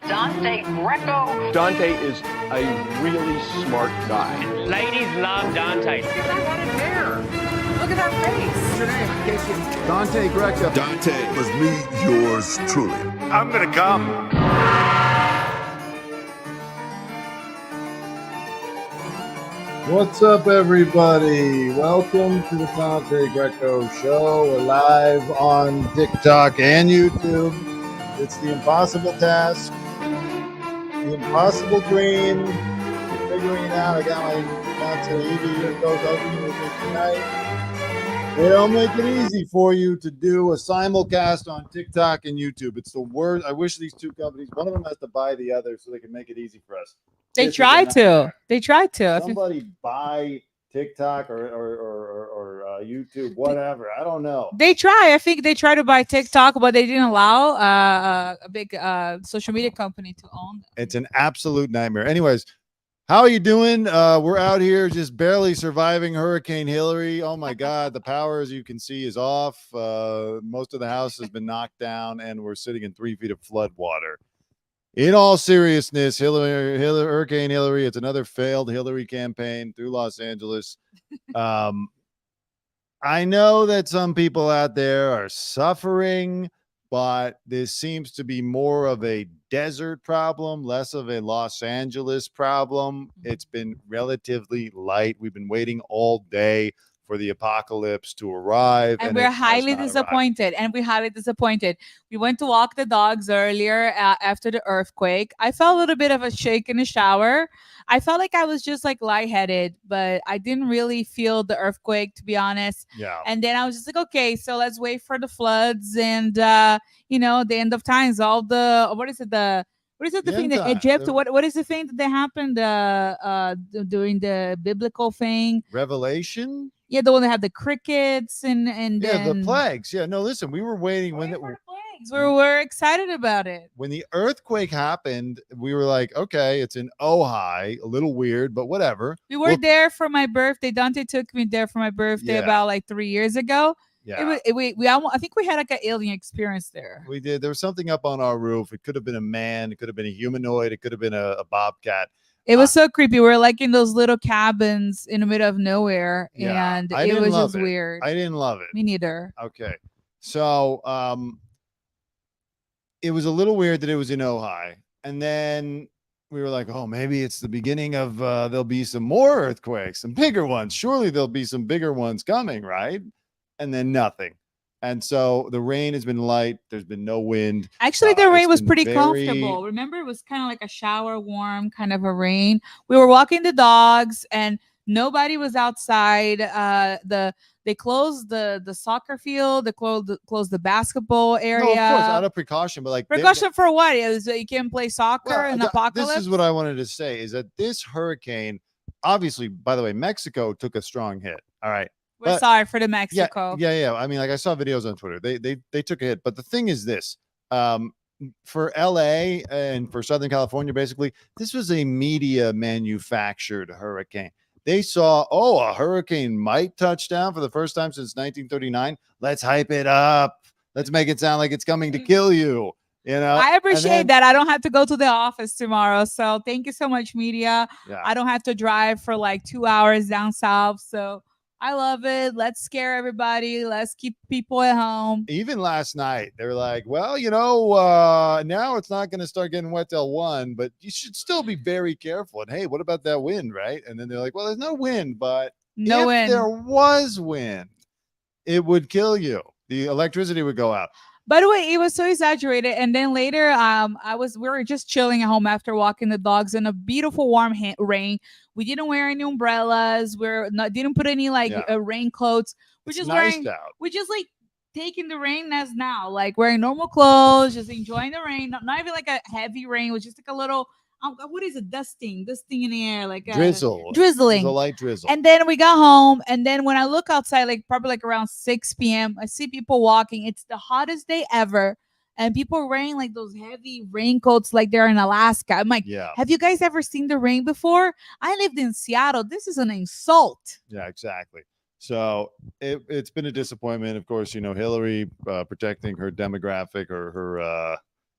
Dante Greco. Dante is a really smart guy. Ladies love Dante. Look at that one hair. Look at that face. What's your name? In case you... Dante Greco. Dante was me, yours truly. I'm gonna come. What's up, everybody? Welcome to the Dante Greco Show. We're live on TikTok and YouTube. It's the impossible task, the impossible dream. We're figuring it out. I got my fiance Evie here co-hosting with me tonight. They don't make it easy for you to do a simulcast on TikTok and YouTube. It's the worst. I wish these two companies, one of them has to buy the other so they can make it easy for us. They tried to. They tried to. Somebody buy TikTok or YouTube, whatever. I don't know. They try. I think they tried to buy TikTok, but they didn't allow a big social media company to own them. It's an absolute nightmare. Anyways, how are you doing? We're out here just barely surviving Hurricane Hilary. Oh my God, the power, as you can see, is off. Most of the house has been knocked down, and we're sitting in 3 feet of flood water. In all seriousness, Hurricane Hilary, it's another failed Hillary campaign through Los Angeles. I know that some people out there are suffering, but this seems to be more of a desert problem, less of a Los Angeles problem. It's been relatively light. We've been waiting all day for the apocalypse to arrive. And we're highly disappointed. We went to walk the dogs earlier after the earthquake. I felt a little bit of a shake in the shower. I felt like I was just like lightheaded, but I didn't really feel the earthquake, to be honest. Yeah. And then I was just like, okay, so let's wait for the floods and, the end of times, what is it thing that Egypt? What is the thing that happened during the biblical thing? Revelation? Yeah, the one that had the crickets and the plagues. Yeah, no, listen, we were waiting when plagues. We were excited about it. When the earthquake happened, we were like, okay, it's in Ojai, a little weird, but whatever. We were there for my birthday. Dante took me there for my birthday about like 3 years ago. Yeah, I think we had like an alien experience there. We did. There was something up on our roof. It could have been a man. It could have been a humanoid. It could have been a bobcat. It was so creepy. We were like in those little cabins in the middle of nowhere, and it was just weird. I didn't love it. Me neither. Okay, so it was a little weird that it was in Ojai, and then we were like, oh, maybe it's the beginning of there'll be some more earthquakes, some bigger ones. Surely there'll be some bigger ones coming, right? And then nothing. And so the rain has been light. There's been no wind. Actually, the rain was pretty comfortable. Remember, it was kind of like a shower warm kind of a rain. We were walking the dogs and nobody was outside. They closed the soccer field. They closed the basketball area. No, of course, out of precaution, but like precaution for what? It was you can't play soccer in the apocalypse. This is what I wanted to say: is that this hurricane, obviously, by the way, Mexico took a strong hit. All right. We're sorry for the Mexico. Yeah. I mean, like I saw videos on Twitter. They took a hit. But the thing is this, for LA and for Southern California, basically, this was a media manufactured hurricane. They saw, a hurricane might touch down for the first time since 1939. Let's hype it up. Let's make it sound like it's coming to kill you. You know, I appreciate that. I don't have to go to the office tomorrow. So thank you so much, media. Yeah. I don't have to drive for like 2 hours down south. So I love it. Let's scare everybody. Let's keep people at home. Even last night, they were like, well, now it's not going to start getting wet till 1, but you should still be very careful. And hey, what about that wind, right? And then they're like, well, there's no wind, but if there was wind, it would kill you. The electricity would go out. By the way, it was so exaggerated. And then later, we were just chilling at home after walking the dogs in a beautiful warm rain. We didn't wear any umbrellas. Didn't put any raincoats. We're just like taking the rain as now, like wearing normal clothes, just enjoying the rain. Not even like a heavy rain. It was just like a little. What is it? Dusting in the air, like drizzling, a light drizzle. And then we got home, and then when I look outside, like probably like around 6 p.m., I see people walking. It's the hottest day ever, and people are wearing like those heavy raincoats, like they're in Alaska. I'm like, have you guys ever seen the rain before? I lived in Seattle. This is an insult. Yeah, exactly. So it's been a disappointment. Of course, Hillary protecting her demographic or her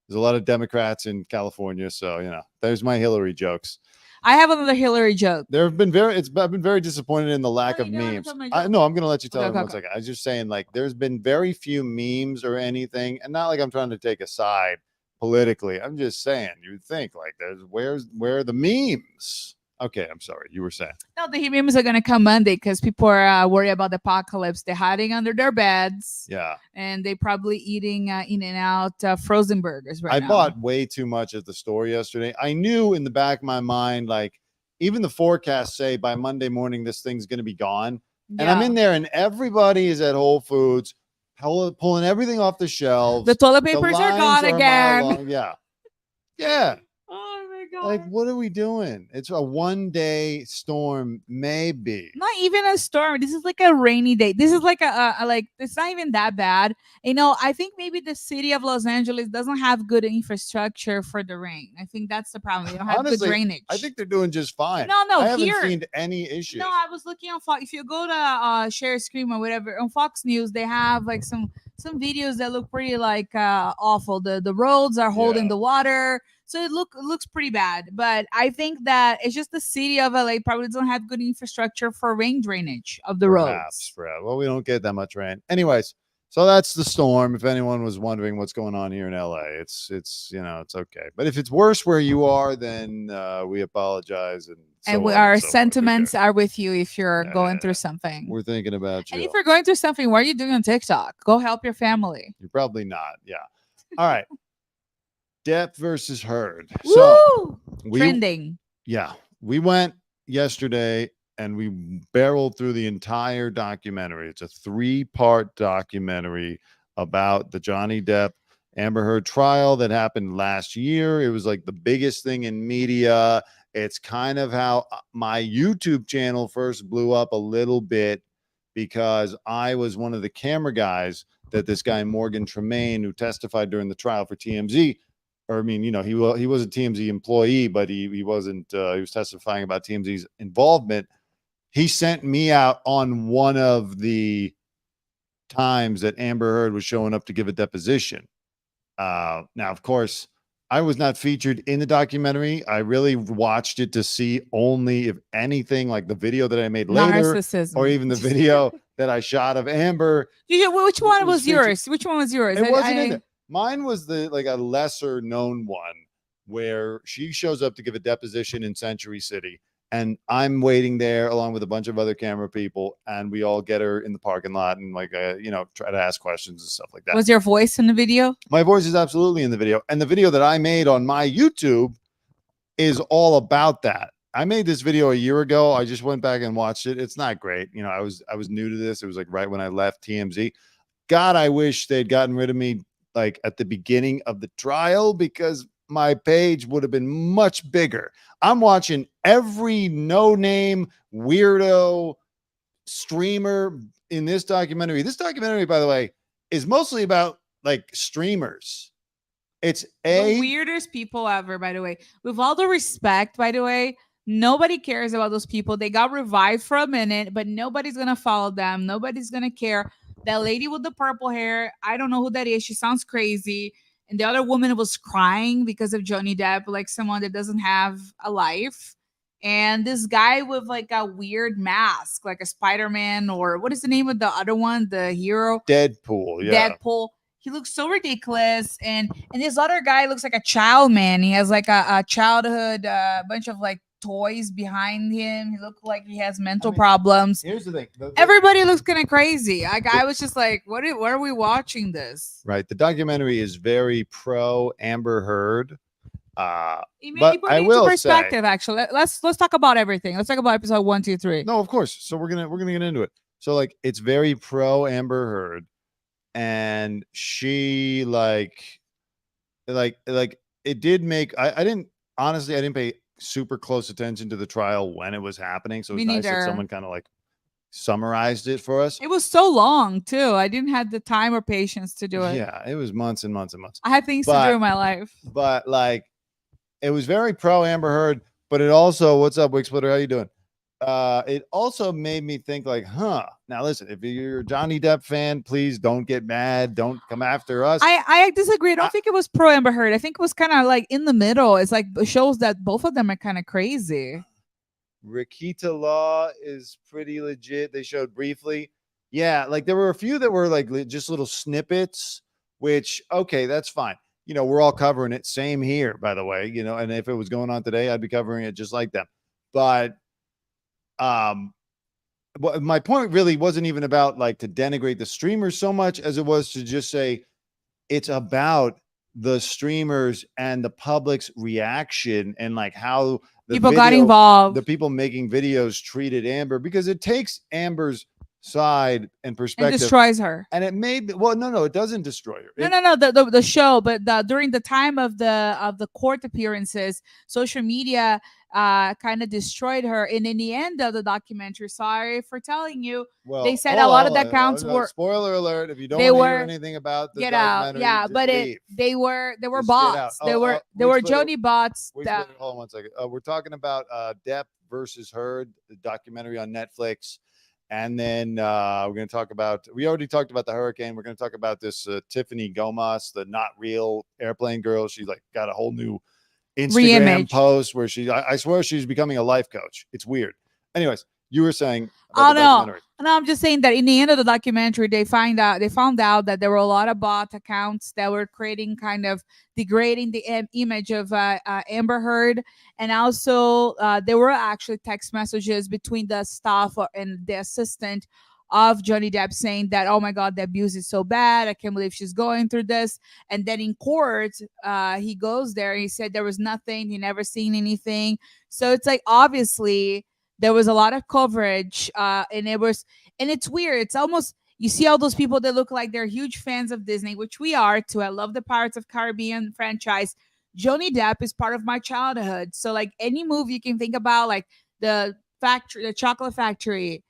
There's a lot of Democrats in California, so there's my Hillary jokes. I have another Hillary joke. I've been very disappointed in the lack of memes. No, I'm gonna let you tell them 1 second. I was just saying, like, there's been very few memes or anything, and not like I'm trying to take a side politically. I'm just saying, you would think like where are the memes? Okay, I'm sorry. You were saying. No, the memes are gonna come Monday because people are worried about the apocalypse. They're hiding under their beds. Yeah, and they probably eating In-N-Out frozen burgers right now. I bought way too much at the store yesterday. I knew in the back of my mind, like, even the forecasts say by Monday morning this thing's gonna be gone. Yeah. And I'm in there, and everybody is at Whole Foods pulling everything off the shelves. The toilet papers are gone again. Yeah. Oh my God. Like, what are we doing? It's a 1-day storm, maybe. Not even a storm. This is like a rainy day. This is like like, it's not even that bad. I think maybe the city of Los Angeles doesn't have good infrastructure for the rain. I think that's the problem. They don't have good drainage. I think they're doing just fine. No, I haven't seen any issues. No, I was looking on Fox. If you go to share screen or whatever on Fox News, they have like some videos that look pretty like awful. The roads are holding the water. So it looks pretty bad, but I think that it's just the city of LA probably doesn't have good infrastructure for rain drainage of the roads. Well, we don't get that much rain. Anyways, so that's the storm. If anyone was wondering what's going on here in LA, it's it's okay. But if it's worse where you are, then we apologize. And our sentiments are with you if you're going through something. We're thinking about you. And if you're going through something, what are you doing on TikTok? Go help your family. You're probably not. Yeah. All right. Depp versus Heard. Woo! So Trending. Yeah. We went yesterday and we barreled through the entire documentary. It's a 3-part documentary about the Johnny Depp Amber Heard trial that happened last year. It was like the biggest thing in media. It's kind of how my YouTube channel first blew up a little bit because I was one of the camera guys that this guy Morgan Tremaine, who testified during the trial for TMZ, or I mean, he was a TMZ employee, but he wasn't. He was testifying about TMZ's involvement. He sent me out on one of the times that Amber Heard was showing up to give a deposition. Now, of course, I was not featured in the documentary. I really watched it to see only, if anything, like the video that I made later, or even the video that I shot of Amber. Which one was yours? Which one was yours? It wasn't in there. Mine was a lesser known one where she shows up to give a deposition in Century City, and I'm waiting there along with a bunch of other camera people, and we all get her in the parking lot and try to ask questions and stuff like that. Was your voice in the video? My voice is absolutely in the video, and the video that I made on my YouTube is all about that. I made this video a year ago. I just went back and watched it. It's not great. I was new to this. It was like right when I left TMZ. God, I wish they'd gotten rid of me like at the beginning of the trial, because my page would have been much bigger. I'm watching every no-name weirdo streamer in this documentary. This documentary, by the way, is mostly about like streamers. It's the weirdest people ever, by the way. With all the respect, by the way, nobody cares about those people. They got revived for a minute, but nobody's going to follow them. Nobody's going to care. That lady with the purple hair, I don't know who that is. She sounds crazy. And the other woman was crying because of Johnny Depp, like someone that doesn't have a life. And this guy with like a weird mask, like a Spider-Man, or what is the name of the other one? The hero? Deadpool. Yeah. Deadpool. He looks so ridiculous. And this other guy looks like a child man. He has like a childhood, bunch of like toys behind him. He looked like he has mental problems. Here's the thing. Everybody looks kind of crazy. Like, I was just like, what are we watching this? Right. The documentary is very pro Amber Heard. But I will perspective, say, actually. Let's talk about everything. Let's talk about episode 1, 2, 3. No, of course. So we're gonna get into it. So like, it's very pro Amber Heard, and she like it did make. I didn't pay super close attention to the trial when it was happening, so it was nice that someone kind of like summarized it for us. It was so long too. I didn't have the time or patience to do it. Yeah, it was months and months and months. I had things to do in my life. But like, it was very pro Amber Heard, but it also, what's up, Wig Splitter? How you doing? It also made me think like, now listen, if you're a Johnny Depp fan, please don't get mad. Don't come after us. I disagree. I don't think it was pro Amber Heard. I think it was kind of like in the middle. It's like it shows that both of them are kind of crazy. Rikita Law is pretty legit. They showed briefly. Yeah, like there were a few that were like just little snippets, which, okay, that's fine. We're all covering it. Same here, by the way, and if it was going on today, I'd be covering it just like them. But my point really wasn't even about like to denigrate the streamers so much as it was to just say it's about the streamers and the public's reaction and like how people got involved. The people making videos treated Amber, because it takes Amber's side and perspective and destroys her. And it made no, it doesn't destroy her. No, the show, but during the time of the court appearances, social media kind of destroyed her. And in the end of the documentary, sorry for telling you, they said a lot of the accounts were spoiler alert. If you don't want to hear anything about the documentary, yeah, but they were bots. They were Jody bots. Hold on 1 second. We're talking about Depp versus Heard, the documentary on Netflix. And then we're going to talk about, we already talked about the hurricane. We're going to talk about this Tiffany Gomas, the not real airplane girl. She like got a whole new Instagram post where I swear she's becoming a life coach. It's weird. Anyways, you were saying about the documentary. No, I'm just saying that in the end of the documentary, they found out that there were a lot of bot accounts that were creating kind of degrading the image of Amber Heard, and also there were actually text messages between the staff and the assistant of Johnny Depp saying that, oh my God, the abuse is so bad. I can't believe she's going through this. And then in court, he goes there and he said there was nothing. He never seen anything. So it's like, obviously, there was a lot of coverage, and it's weird. It's almost, you see all those people that look like they're huge fans of Disney, which we are too. I love the Pirates of Caribbean franchise. Johnny Depp is part of my childhood. So like any movie you can think about, like the Chocolate Factory,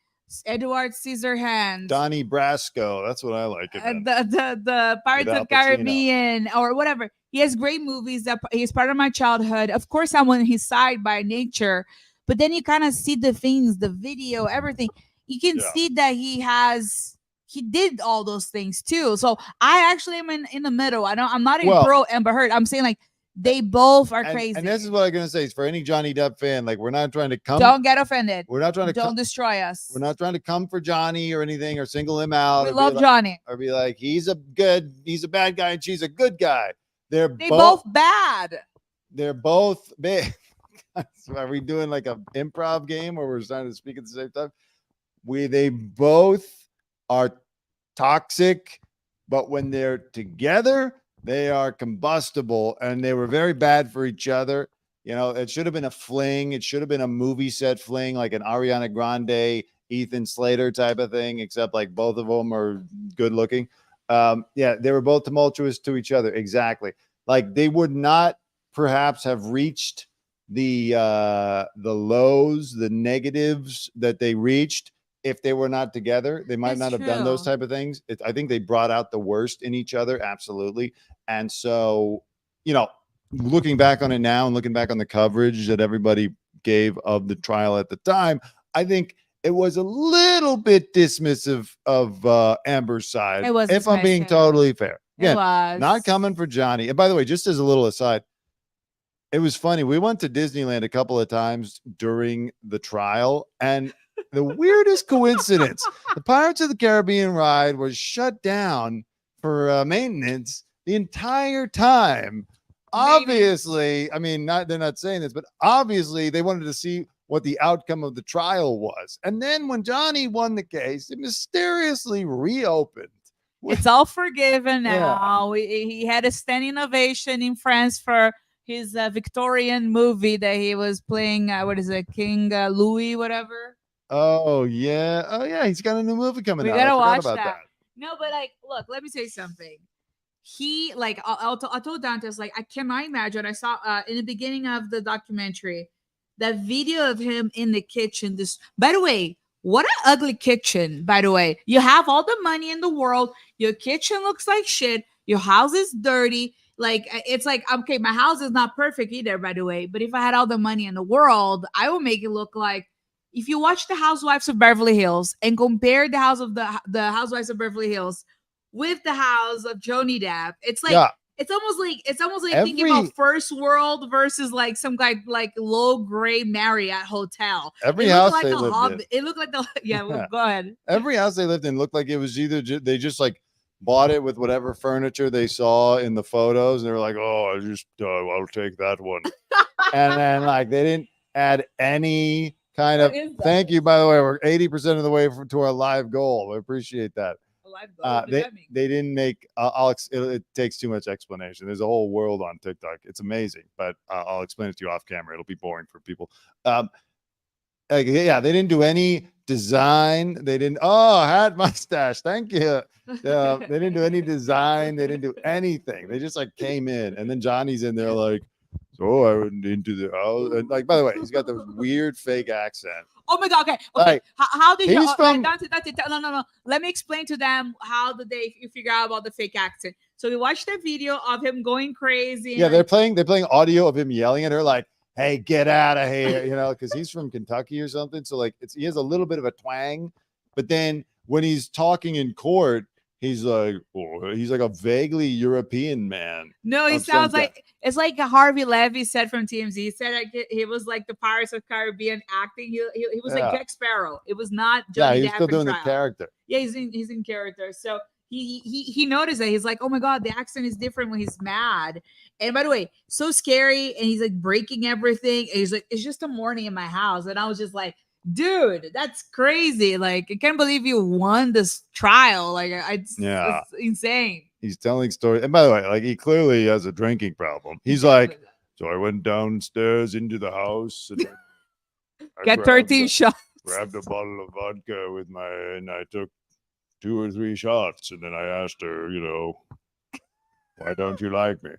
Edward Scissorhands, Donnie Brasco. That's what I like. The Pirates of Caribbean or whatever. He has great movies that he's part of my childhood. Of course, I'm on his side by nature. But then you kind of see the things, the video, everything. You can see that he did all those things too. So I actually am in the middle. I'm not even pro Amber Heard. I'm saying like they both are crazy. And this is what I'm gonna say is for any Johnny Depp fan, like we're not trying to come. Don't get offended. We're not trying to don't destroy us. We're not trying to come for Johnny or anything or single him out. We love Johnny. Or be like he's a bad guy and she's a good guy. They both bad. They're both bad. Are we doing like an improv game where we're trying to speak at the same time? They both are toxic, but when they're together, they are combustible, and they were very bad for each other. It should have been a fling. It should have been a movie set fling, like an Ariana Grande, Ethan Slater type of thing, except like both of them are good looking. They were both tumultuous to each other. Exactly. Like they would not perhaps have reached the lows, the negatives that they reached if they were not together. They might not have done those type of things. I think they brought out the worst in each other. Absolutely. And so, looking back on it now and looking back on the coverage that everybody gave of the trial at the time, I think it was a little bit dismissive of Amber's side. If I'm being totally fair. Again, not coming for Johnny. And by the way, just as a little aside, it was funny. We went to Disneyland a couple of times during the trial, and the weirdest coincidence, the Pirates of the Caribbean ride was shut down for maintenance the entire time. Obviously, I mean, they're not saying this, but obviously they wanted to see what the outcome of the trial was. And then when Johnny won the case, it mysteriously reopened. It's all forgiven now. Yeah. He had a standing ovation in France for his Victorian movie that he was playing. What is it, King Louis, whatever? Oh yeah. He's got a new movie coming out. We gotta watch that. No, but like, look, let me say something. He like, I told Dante, I was like, I cannot imagine. I saw in the beginning of the documentary that video of him in the kitchen. By the way, what an ugly kitchen. By the way, you have all the money in the world. Your kitchen looks like shit. Your house is dirty. Like, it's like, okay, my house is not perfect either, by the way. But if I had all the money in the world, I would make it look like, if you watch the Housewives of Beverly Hills and compare the Housewives of Beverly Hills with the house of Johnny Depp, it's like it's almost like thinking about first world versus like some guy like low grade Marriott hotel. Every house like they lived in. It looked like the well, go ahead. Every house they lived in looked like it was either they just like bought it with whatever furniture they saw in the photos, and they were like, "Oh, I'll take that one," and then like they didn't add any kind of. Thank you, by the way. We're 80% of the way to our live goal. I appreciate that. They didn't make. It takes too much explanation. There's a whole world on TikTok. It's amazing, but I'll explain it to you off camera. It'll be boring for people. They didn't do any design. They didn't. Oh, hat mustache. Thank you. They didn't do any design. They didn't do anything. They just like came in, and then Johnny's in there like, so I went into the house. And like, by the way, he's got the weird fake accent. Oh my God. Okay. Like, how did you? From, no. Let me explain to them how did they figure out about the fake accent. So we watched the video of him going crazy. Yeah, they're playing audio of him yelling at her like, "Hey, get out of here," because he's from Kentucky or something. So like, he has a little bit of a twang, but then when he's talking in court, he's like a vaguely European man. No, he sounds like it's like Harvey Levy said from TMZ. He said he was like the Pirates of Caribbean acting. He was like Jack Sparrow. It was not Johnny Depp. He's still doing the character. Yeah, he's in character. So he noticed that. He's like, oh my God, the accent is different when he's mad. And by the way, so scary. And he's like breaking everything. And he's like, it's just a morning in my house. And I was just like, dude, that's crazy. Like, I can't believe you won this trial. Like, it's insane. He's telling stories. And by the way, like, he clearly has a drinking problem. He's like, so I went downstairs into the house and get 13 shots. Grabbed a bottle of vodka and I took 2 or 3 shots. And then I asked her, why don't you like me?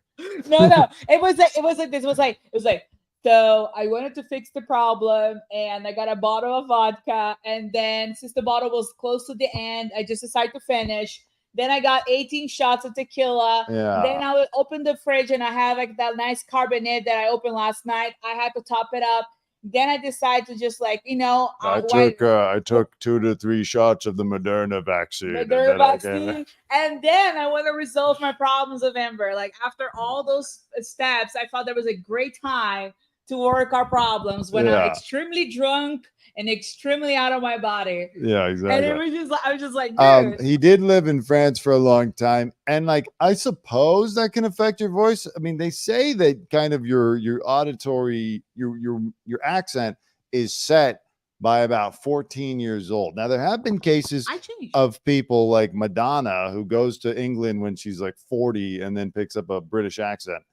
No. It was like, so I wanted to fix the problem and I got a bottle of vodka. And then since the bottle was close to the end, I just decided to finish. Then I got 18 shots of tequila. Yeah. Then I would open the fridge and I have like that nice Cabernet that I opened last night. I had to top it up. Then I decided to just like, I took 2 to 3 shots of the Moderna vaccine. And then I want to resolve my problems of Amber. Like after all those steps, I thought there was a great time to work our problems when I'm extremely drunk and extremely out of my body. Yeah, exactly. And I was just like, dude. He did live in France for a long time. And like, I suppose that can affect your voice. I mean, they say that kind of your auditory, your accent is set by about 14 years old. Now, there have been cases of people like Madonna who goes to England when she's like 40 and then picks up a British accent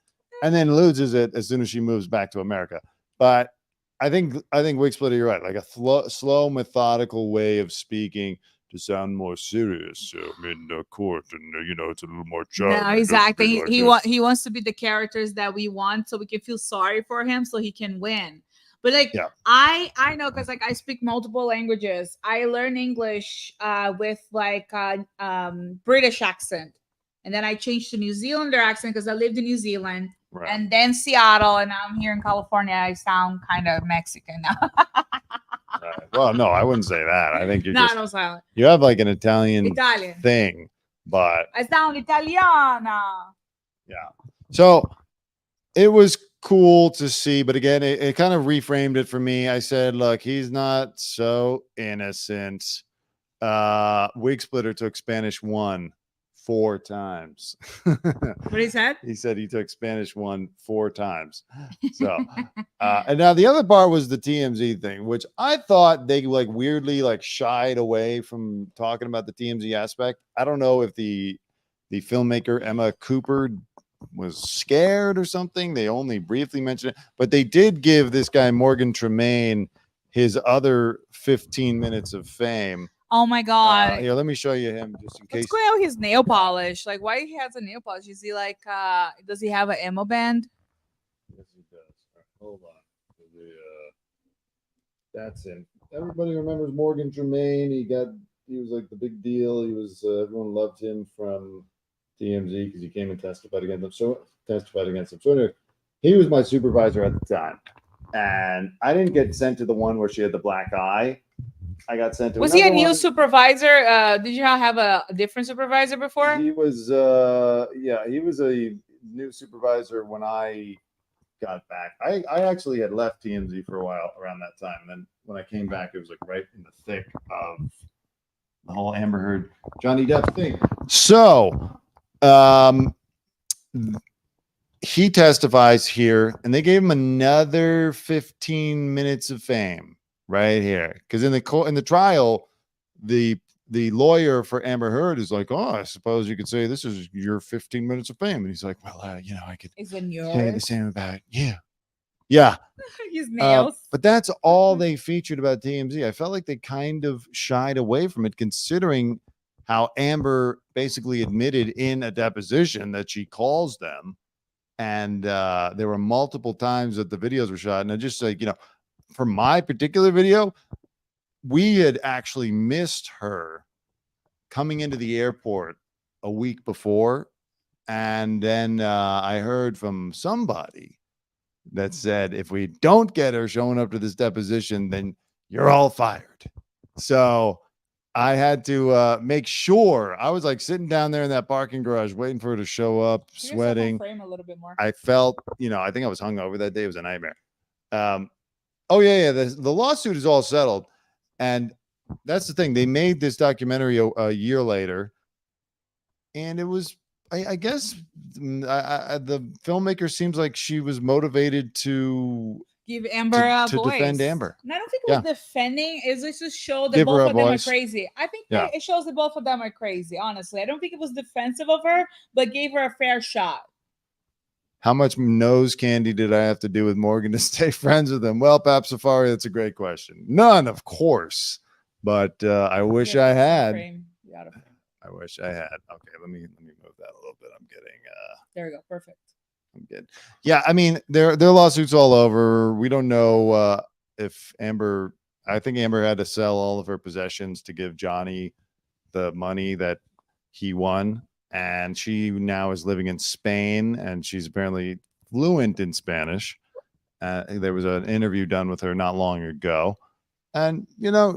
and then loses it as soon as she moves back to America. But I think Wig Splitter, you're right. Like a slow, methodical way of speaking to sound more serious in the court, and it's a little more charming. No, exactly. He wants to be the characters that we want, so we can feel sorry for him, so he can win. But like, I know because like I speak multiple languages. I learn English with like British accent, and then I changed to New Zealander accent because I lived in New Zealand. Right. And then Seattle, and now I'm here in California. I sound kind of Mexican now. Well, no, I wouldn't say that. I think you're no silent. You have like an Italian thing, but I sound Italiana. Yeah. So it was cool to see, but again, it kind of reframed it for me. I said, look, he's not so innocent. Wig Splitter took Spanish 1 4 times. What he said? He said he took Spanish 1 4 times. So, and now the other part was the TMZ thing, which I thought they like weirdly like shied away from talking about the TMZ aspect. I don't know if the filmmaker Emma Cooper was scared or something. They only briefly mentioned it, but they did give this guy Morgan Tremaine his other 15 minutes of fame. Oh my God. Here, let me show you him just in case. What's going on with his nail polish? Like, why he has a nail polish? Is he like, does he have an emo band? Yes, he does. Right, hold on. That's him. Everybody remembers Morgan Tremaine. He was like the big deal. He was, everyone loved him from TMZ because he came and testified against him. So anyway, he was my supervisor at the time. And I didn't get sent to the one where she had the black eye. I got sent to. Was he a new one. supervisor? Did you have a different supervisor before? He was. He was a new supervisor when I got back. I actually had left TMZ for a while around that time. And then when I came back, it was like right in the thick of the whole Amber Heard, Johnny Depp thing. So, he testifies here, and they gave him another 15 minutes of fame right here. Because in the trial, the lawyer for Amber Heard is like, "Oh, I suppose you could say this is your 15 minutes of fame." And he's like, "Well, I could say the same about yeah." His nails. But that's all they featured about TMZ. I felt like they kind of shied away from it, considering how Amber basically admitted in a deposition that she calls them. And there were multiple times that the videos were shot. And I just like, for my particular video, we had actually missed her coming into the airport a week before. And then I heard from somebody that said, if we don't get her showing up to this deposition, then you're all fired. So I had to make sure. I was like sitting down there in that parking garage waiting for her to show up, sweating. Frame a little bit more. I felt, I think I was hungover that day. It was a nightmare. The lawsuit is all settled. And that's the thing. They made this documentary a year later. And it was, I guess, the filmmaker seems like she was motivated to give Amber a to voice. defend Amber. And I don't think it was defending. It's just to show that Give her both a of them voice. are crazy. I think that it shows that both of them are crazy, honestly. I don't think it was defensive of her, but gave her a fair shot. How much nose candy did I have to do with Morgan to stay friends with him? Well, Pap Safari, that's a great question. None, of course. But I wish I had. I wish I had. Okay, let me move that a little bit. I'm getting there we go. Perfect. I'm good. Yeah, I mean, their lawsuits all over. We don't know if Amber. I think Amber had to sell all of her possessions to give Johnny the money that he won, and she now is living in Spain, and she's apparently fluent in Spanish. There was an interview done with her not long ago, and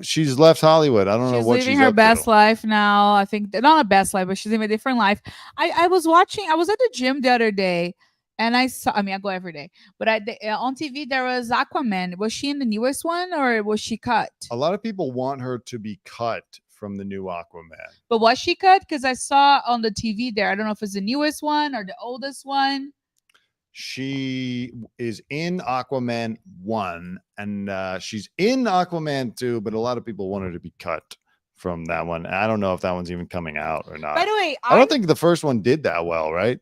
she's left Hollywood. I don't know what she's living her up best to. life now. I think not a best life, but she's living a different life. I was at the gym the other day. And I go every day, but on TV there was Aquaman. Was she in the newest one or was she cut? A lot of people want her to be cut from the new Aquaman. But was she cut? Because I saw on the TV there. I don't know if it's the newest one or the oldest one. She is in Aquaman 1 and she's in Aquaman 2, but a lot of people want her to be cut from that one. I don't know if that one's even coming out or not. By the way, I don't think the first one did that well, right?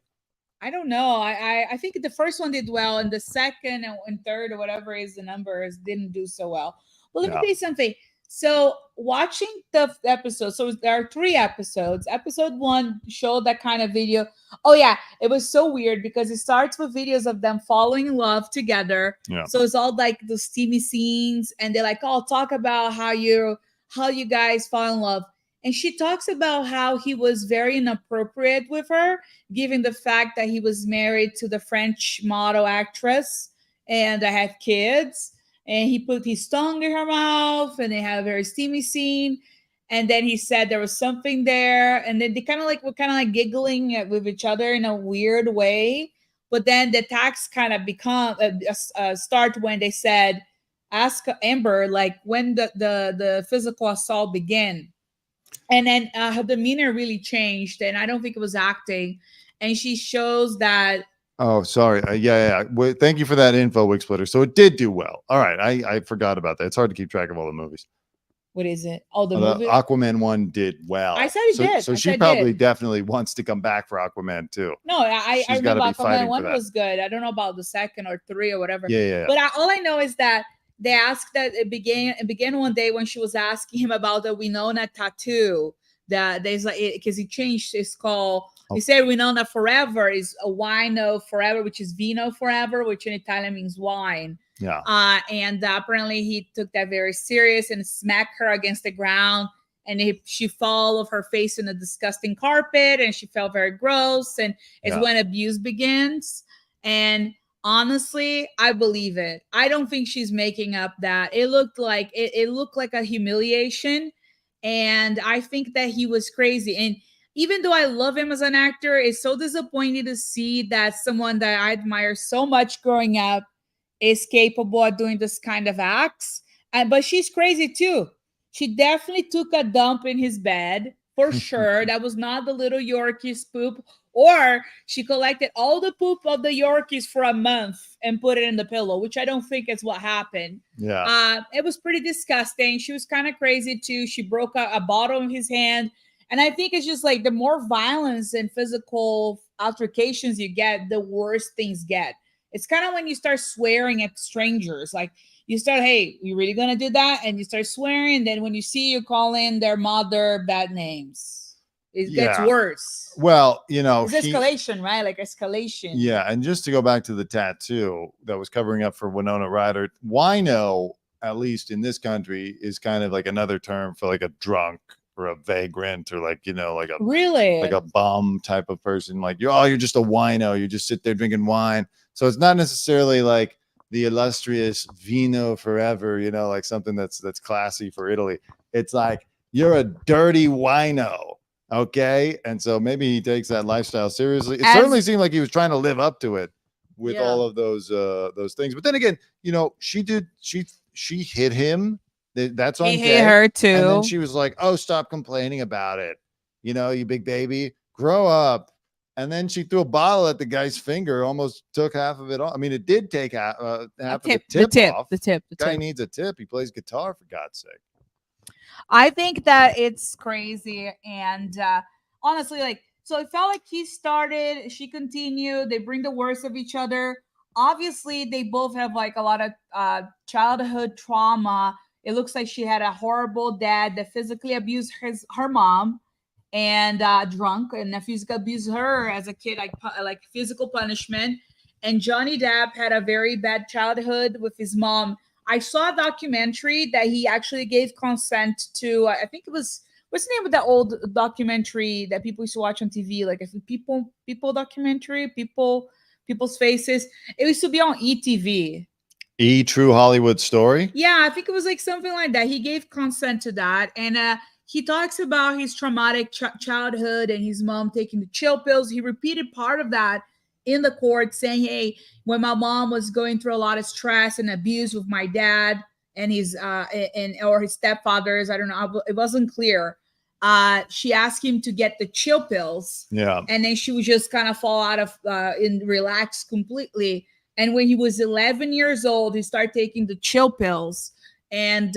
I don't know. I think the first one did well, and the second and third or whatever is the numbers didn't do so well. But let me tell you something. So watching the episode, so there are 3 episodes. Episode 1 showed that kind of video. Oh yeah, it was so weird because it starts with videos of them falling in love together. Yeah. So it's all like the steamy scenes, and they're like, "Oh, talk about how you guys fall in love." And she talks about how he was very inappropriate with her, given the fact that he was married to the French model actress and I had kids. And he put his tongue in her mouth and they had a very steamy scene. And then he said there was something there. And then they were kind of like giggling with each other in a weird way. But then the attacks kind of start when they said, ask Amber, like when the physical assault began. And then her demeanor really changed, and I don't think it was acting. And she shows that. Oh, sorry. Yeah. Well, thank you for that info, Wig Splitter. So it did do well. All right. I forgot about that. It's hard to keep track of all the movies. What is it? Oh, the movie? Aquaman 1 did well. I said it did. So she probably definitely wants to come back for Aquaman 2. No, I remember Aquaman 1 was good. I don't know about the second or 3 or whatever. Yeah. But all I know is that they asked that it began one day when she was asking him about the Winona tattoo. That there's like, because he changed his call. He said Winona forever is a wino forever, which is vino forever, which in Italian means wine. Yeah. And apparently he took that very serious and smacked her against the ground. And she fell of her face in a disgusting carpet and she felt very gross. And it's when abuse begins. And Honestly, I believe it. I don't think she's making up that. It looked like it looked like a humiliation, and I think that he was crazy. And even though I love him as an actor, it's so disappointing to see that someone that I admire so much growing up is capable of doing this kind of acts. And but she's crazy too. She definitely took a dump in his bed for sure. That was not the little Yorkie's poop, or she collected all the poop of the Yorkies for a month and put it in the pillow, which I don't think is what happened. Yeah. It was pretty disgusting. She was kind of crazy too. She broke a bottle in his hand. And I think it's just like the more violence and physical altercations you get, the worse things get. It's kind of when you start swearing at strangers, like you start, hey, you really gonna do that? And you start swearing. Then when you see you calling their mother bad names, it gets worse. Well, you know, it's escalation, right? Like escalation. Yeah, and just to go back to the tattoo that was covering up for Winona Ryder, wino, at least in this country, is kind of like another term for like a drunk or a vagrant or like, you know, like a really like a bum type of person. Like you're just a wino. You just sit there drinking wine. So it's not necessarily like the illustrious vino forever, you know, like something that's classy for Italy. It's like you're a dirty wino. Okay. And so maybe he takes that lifestyle seriously. It certainly seemed like he was trying to live up to it with all of those things. But then again, you know, she hit him. That's on he hit her too. And then she was like, oh, stop complaining about it. You know, you big baby, grow up. And then she threw a bottle at the guy's finger, almost took half of it off. I mean, it did take half of the tip off. The tip. The guy needs a tip. He plays guitar, for God's sake. I think that it's crazy. And honestly, like, so it felt like he started, she continued, they bring the worst of each other. Obviously, they both have like a lot of childhood trauma. It looks like she had a horrible dad that physically abused her mom and drunk, and physically abused her as a kid, like physical punishment. And Johnny Depp had a very bad childhood with his mom. I saw a documentary that he actually gave consent to. I think it was, what's the name of that old documentary that people used to watch on TV? Like a people documentary, people's faces. It used to be on ETV. True Hollywood Story. Yeah, I think it was like something like that. He gave consent to that, and he talks about his traumatic childhood and his mom taking the chill pills. He repeated part of that in the court, saying, hey, when my mom was going through a lot of stress and abuse with my dad and his or his stepfathers, I don't know, it wasn't clear. She asked him to get the chill pills. Yeah. And then she would just kind of fall out of and relax completely. And when he was 11 years old, he started taking the chill pills, and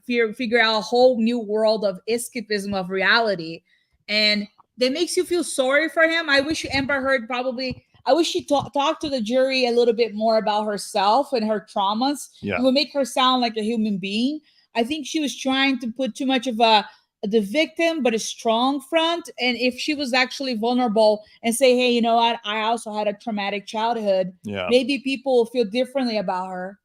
he figured out a whole new world of escapism of reality. And that makes you feel sorry for him. I wish Amber Heard I wish she talked to the jury a little bit more about herself and her traumas. Yeah. It would make her sound like a human being. I think she was trying to put too much of the victim, but a strong front. And if she was actually vulnerable and say, hey, you know what, I also had a traumatic childhood, maybe people will feel differently about her.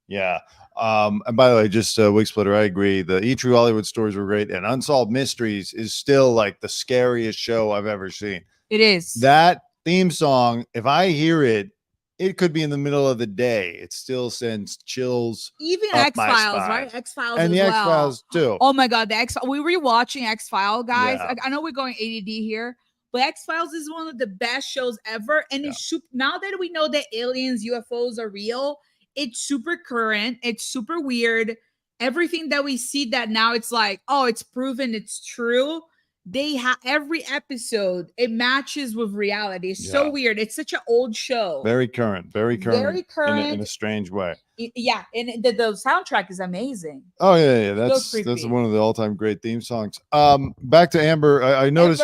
Yeah. And by the way, just Wig Splitter, I agree. The True Hollywood Stories were great, and Unsolved Mysteries is still like the scariest show I've ever seen. It is. That theme song, if I hear it, it could be in the middle of the day. It still sends chills. Even X-Files, right? X-Files and the well. X-Files too. Oh my God, we were watching X-Files, guys. Yeah. I know we're going ADD here, but X-Files is one of the best shows ever. And it's now that we know that aliens, UFOs are real, it's super current. It's super weird. Everything that we see that now, it's like, oh, it's proven it's true. They have every episode, it matches with reality. It's so weird. It's such an old show. Very current in a strange way. Yeah, and the soundtrack is amazing. Oh yeah. That's one of the all-time great theme songs. Back to Amber. I noticed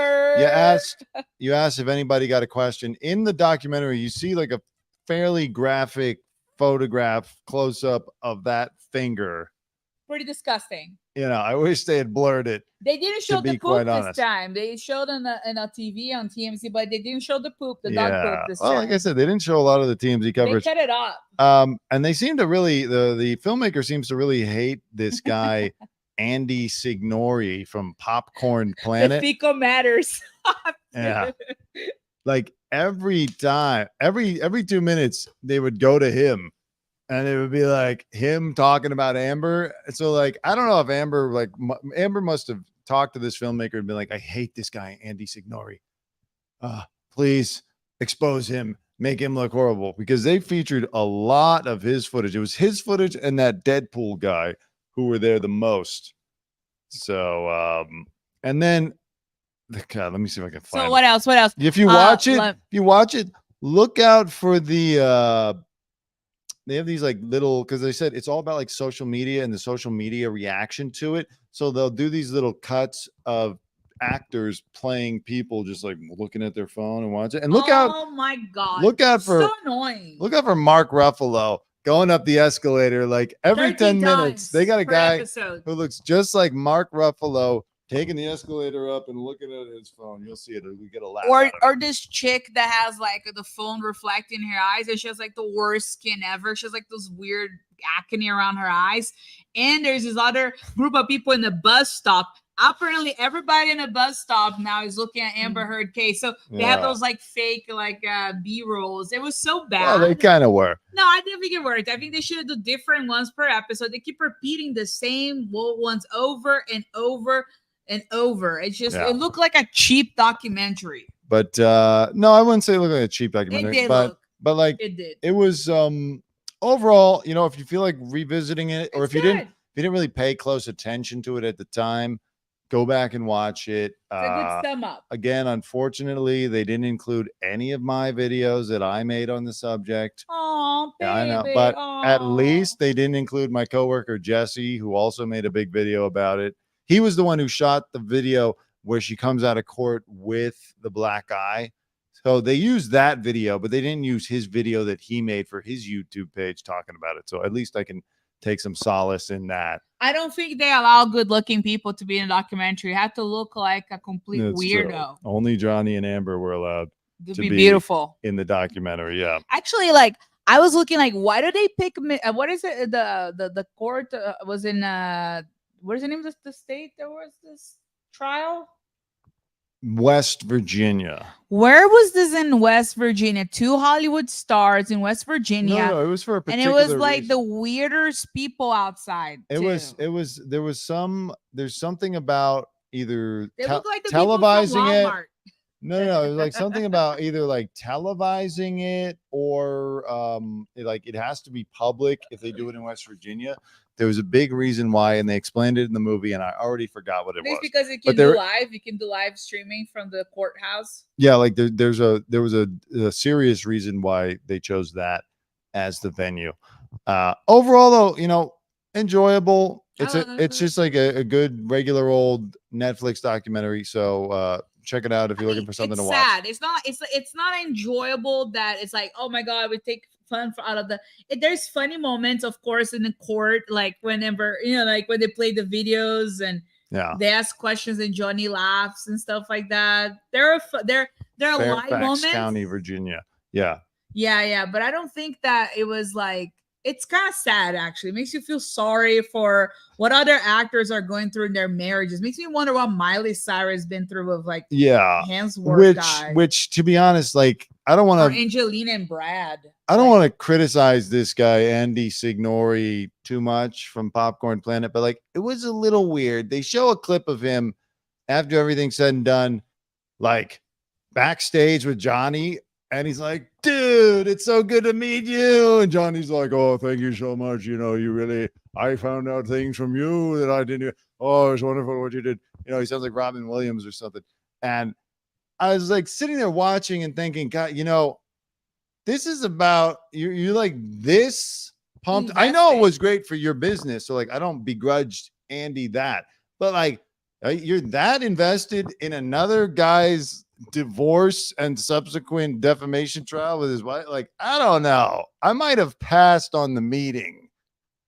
you asked if anybody got a question in the documentary. You see like a fairly graphic photograph close-up of that finger. Pretty disgusting. You know, I wish they had blurred it. They didn't show the poop this time. They showed in a TV on TMZ, but they didn't show the poop, the dog poop this time. Well, like I said, they didn't show a lot of the TMZ coverage. They cut it up. And they seem to really, the filmmaker seems to really hate this guy, Andy Signori from Popcorn Planet. The fecal matters. Yeah. Like, every time, every 2 minutes, they would go to him, and it would be like him talking about Amber. So like, I don't know if Amber must have talked to this filmmaker and been like, I hate this guy, Andy Signori. Please expose him, make him look horrible, because they featured a lot of his footage. It was his footage and that Deadpool guy who were there the most. So, and then, God, let me see if I can find. So what else? What else? If you watch it, look out for the. They have these like little, because they said it's all about like social media and the social media reaction to it. So they'll do these little cuts of actors playing people just like looking at their phone and watch it. And look out. Oh my God. Look out for so annoying. Look out for Mark Ruffalo going up the escalator like every 10 minutes. They got a guy who looks just like Mark Ruffalo taking the escalator up and looking at his phone. You'll see it. We get a laugh. Or this chick that has like the phone reflecting her eyes, and she has like the worst skin ever. She has like those weird acne around her eyes. And there's this other group of people in the bus stop. Apparently, everybody in a bus stop now is looking at Amber Heard case. So they have those like fake like B-rolls. It was so bad. Well, they kind of were. No, I didn't think it worked. I think they should do different ones per episode. They keep repeating the same ones over and over and over. It's just it looked like a cheap documentary. But no, I wouldn't say it looked like a cheap documentary. It did look. But like it did. It was overall, you know, if you feel like revisiting it, or if you didn't really pay close attention to it at the time, go back and watch it. It's a good sum up. Again, unfortunately, they didn't include any of my videos that I made on the subject. Oh, baby. Yeah, I know. But at least they didn't include my coworker Jesse, who also made a big video about it. He was the one who shot the video where she comes out of court with the black eye. So they used that video, but they didn't use his video that he made for his YouTube page talking about it. So at least I can take some solace in that. I don't think they allow good-looking people to be in a documentary. You have to look like a complete weirdo. True. Only Johnny and Amber were allowed to be beautiful in the documentary. Yeah. Actually, like I was looking, like, why do they pick? What is it? The court was in. What is the name of the state there was this trial? West Virginia. Where was this in West Virginia? 2 Hollywood stars in West Virginia. No, it was for a particular and it was like reason. the weirdest people outside. There's something about either they look like the televising it. No, it was like something about either like televising it or it has to be public if they do it in West Virginia. There was a big reason why, and they explained it in the movie, and I already forgot what it was. Because it can do live. You can do live streaming from the courthouse. Yeah, like there was a serious reason why they chose that as the venue. Overall, though, you know, enjoyable. It's just like a good regular old Netflix documentary. So check it out if you're looking for something to watch. It's sad. It's not enjoyable that it's like, oh my God, we take fun out of there's funny moments, of course, in the court, like whenever, you know, like when they play the videos and they ask questions and Johnny laughs and stuff like that. There are live moments. County, Virginia. Yeah. But I don't think that it was like, it's kind of sad, actually. It makes you feel sorry for what other actors are going through in their marriages. Makes me wonder what Miley Cyrus been through with like Hansworth guy. Which to be honest, like I don't want to Angelina and Brad. I don't want to criticize this guy, Andy Signori, too much from Popcorn Planet, but like it was a little weird. They show a clip of him after everything's said and done, like backstage with Johnny, and he's like, dude, it's so good to meet you. And Johnny's like, oh, thank you so much. You know, I found out things from you that I didn't. Oh, it's wonderful what you did. You know, he sounds like Robin Williams or something. And I was like sitting there watching and thinking, God, you know, this is about you like this pumped. I know it was great for your business. So like, I don't begrudge Andy that, but like you're that invested in another guy's divorce and subsequent defamation trial with his wife. Like, I don't know. I might have passed on the meeting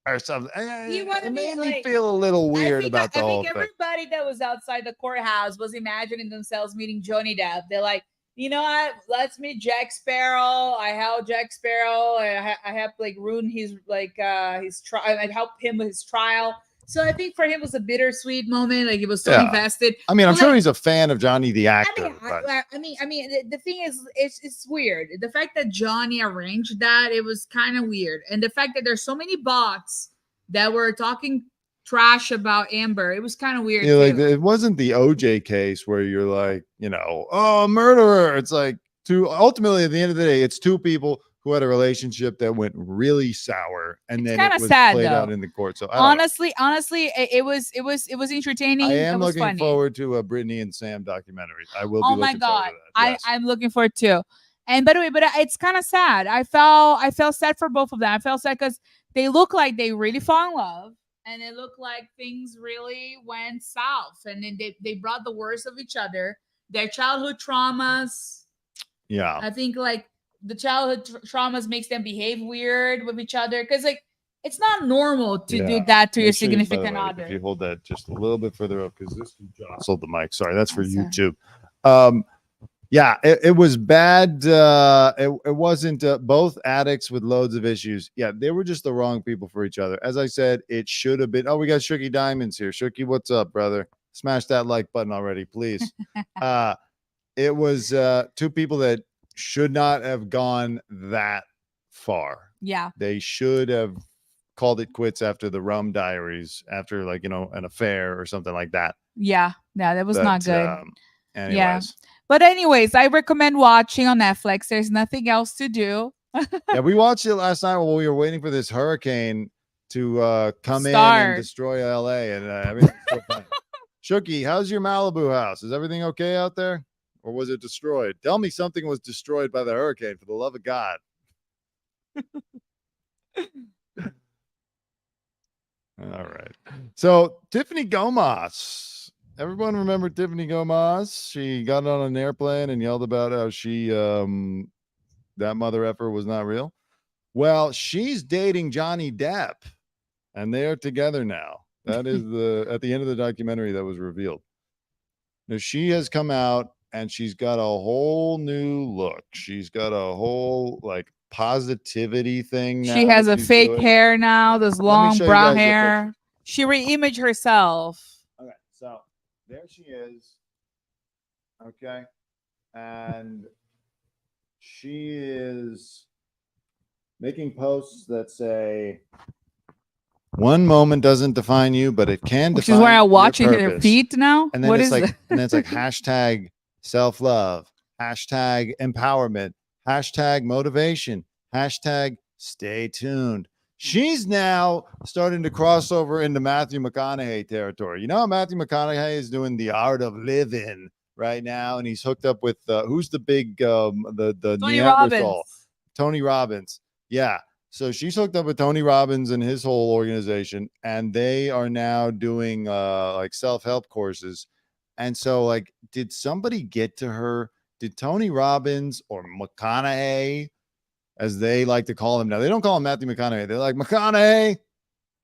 or something. It made me feel a little weird about the whole thing. I think everybody that was outside the courthouse was imagining themselves meeting Johnny Depp. They're like, you know what? Let's meet Jack Sparrow. I held Jack Sparrow. I helped like ruin his his trial. I helped him with his trial. So I think for him it was a bittersweet moment. Like he was so Yeah. invested. I mean, I'm But, sure like, he's a fan of Johnny the I actor. mean, but the thing is, it's weird. The fact that Johnny arranged that, it was kind of weird, and the fact that there's so many bots that were talking trash about Amber, it was kind of weird you know, like too. it wasn't the OJ case where you're like, oh, a murderer. It's like ultimately at the end of the day, it's two people who had a relationship that went really sour, and It's then kind it of was sad played though. out in the court. So I don't know. Honestly, it was entertaining. I It am was looking funny. forward to a Brittany and Sam documentary. I will Oh be my looking forward god, to that. Yes. I'm looking forward too. And by the way, but it's kind of sad. I felt sad for both of them. I felt sad because they look like they really fall in love, and it looked like things really went south, and then they brought the worst of each other, their childhood traumas. Yeah. I think like the childhood traumas makes them behave weird with each other because like it's not normal to do that to your Make sure by the significant way, other. If you hold that just a little bit further up, because this jostled the mic. Sorry, that's for I'm sorry. YouTube. Yeah, it was bad. It wasn't both addicts with loads of issues. Yeah, they were just the wrong people for each other. As I said, it should have been. Oh, we got Shooky Diamonds here. Shooky, what's up, brother? Smash that like button already, please. It was two people that should not have gone that far. Yeah. They should have called it quits after the Rum Diaries, after like, an affair or something like that. Yeah, that was not good. Anyways. Yeah. But anyways, I recommend watching on Netflix. There's nothing else to do. Yeah, we watched it last night while we were waiting for this hurricane to come in and destroy LA, and everything's still fine. Shooky, how's your Malibu house? Is everything okay out there? Or was it destroyed? Tell me something was destroyed by the hurricane, for the love of God. All right. So Tiffany Gomas. Everyone remember Tiffany Gomas? She got on an airplane and yelled about how she that mother effer was not real. Well, she's dating Johnny Depp, and they are together now. That is at the end of the documentary that was revealed. Now she has come out and she's got a whole new look. She's got a whole like positivity thing now. She has a fake hair now, this long brown hair. She re-imaged herself. Okay, so there she is. Okay. And she is making posts that say, one moment doesn't define you, but it can define. She's wearing a watch in her feet now. And then it's like, and then it's like hashtag self-love, hashtag empowerment, hashtag motivation, hashtag stay tuned. She's now starting to cross over into Matthew McConaughey territory. You know, Matthew McConaughey is doing The Art of Living right now, and he's hooked up with who's the big the Tony Robbins. Tony Robbins. Yeah. So she's hooked up with Tony Robbins and his whole organization, and they are now doing like self-help courses. And so, like, did somebody get to her? Did Tony Robbins or McConaughey, as they like to call him now? They don't call him Matthew McConaughey. They're like, McConaughey,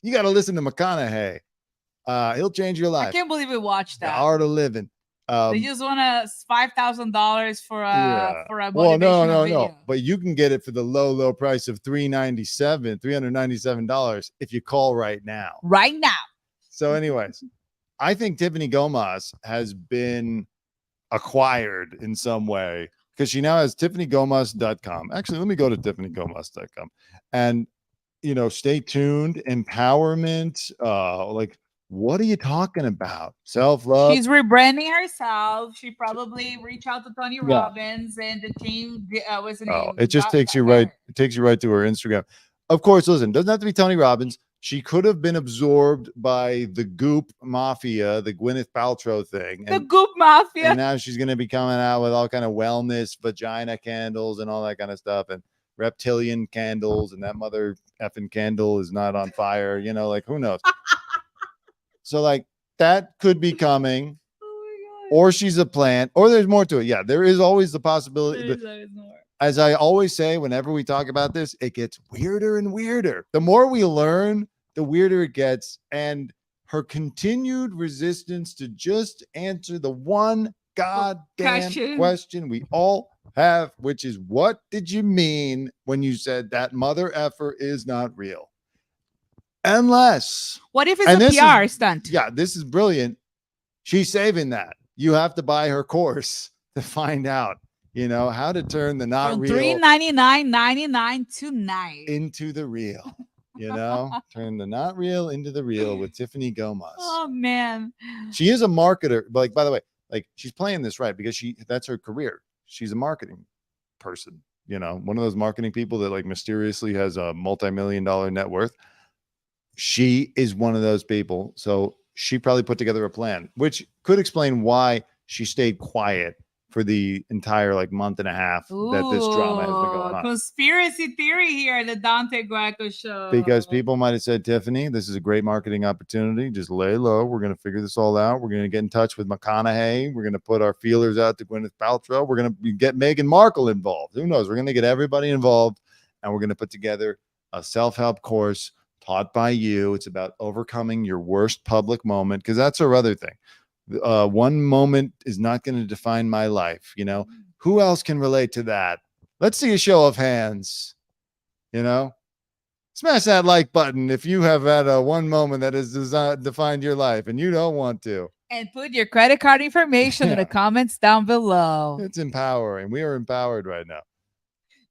you got to listen to McConaughey. He'll change your life. I can't believe we watched that. The Art of Living. They just want $5,000 for a well, motivational video. But you can get it for the low price of $397 if you call right now. Right now. So, anyways, I think Tiffany Gomas has been acquired in some way because she now has TiffanyGomas.com. Actually, let me go to TiffanyGomas.com and stay tuned. Empowerment, like. What are you talking about? Self-love. She's rebranding herself. She probably reached out to Tony Robbins and the team. What's the name? It just takes you right. It takes you right to her Instagram. Of course, listen, doesn't have to be Tony Robbins. She could have been absorbed by the Goop Mafia, the Gwyneth Paltrow thing. The Goop Mafia. And now she's going to be coming out with all kind of wellness vagina candles and all that kind of stuff, and reptilian candles, and that mother effing candle is not on fire. Like who knows. So like that could be coming, or she's a plant, or there's more to it. Yeah, there is always the possibility. As I always say, whenever we talk about this, it gets weirder and weirder. The more we learn, the weirder it gets. And her continued resistance to just answer the one goddamn question we all have, which is, what did you mean when you said that mother effer is not real? Unless, What if it's and a this PR stunt? yeah, this is brilliant. She's saving that. You have to buy her course to find out, how to turn the not From real $399.99 to $9 into the real. Turn the not real into the real with Tiffany Gomas. Oh man, She is a marketer. Like, by the way, like she's playing this right because that's her career. She's a marketing person. One of those marketing people that like mysteriously has a multi-million-dollar net worth. She is one of those people. So she probably put together a plan, which could explain why she stayed quiet for the entire like month and a half that this drama has been going on. Conspiracy theory here at the Dante Greco show. Because people might have said, Tiffany, this is a great marketing opportunity. Just lay low. We're going to figure this all out. We're going to get in touch with McConaughey. We're going to put our feelers out to Gwyneth Paltrow. We're going to get Meghan Markle involved. Who knows? We're going to get everybody involved, and we're going to put together a self-help course taught by you. It's about overcoming your worst public moment, because that's our other thing. One moment is not going to define my life. Who else can relate to that? Let's see a show of hands. Smash that like button if you have had one moment that has defined your life and you don't want to. And put your credit card information in the comments down below. It's empowering. We are empowered right now.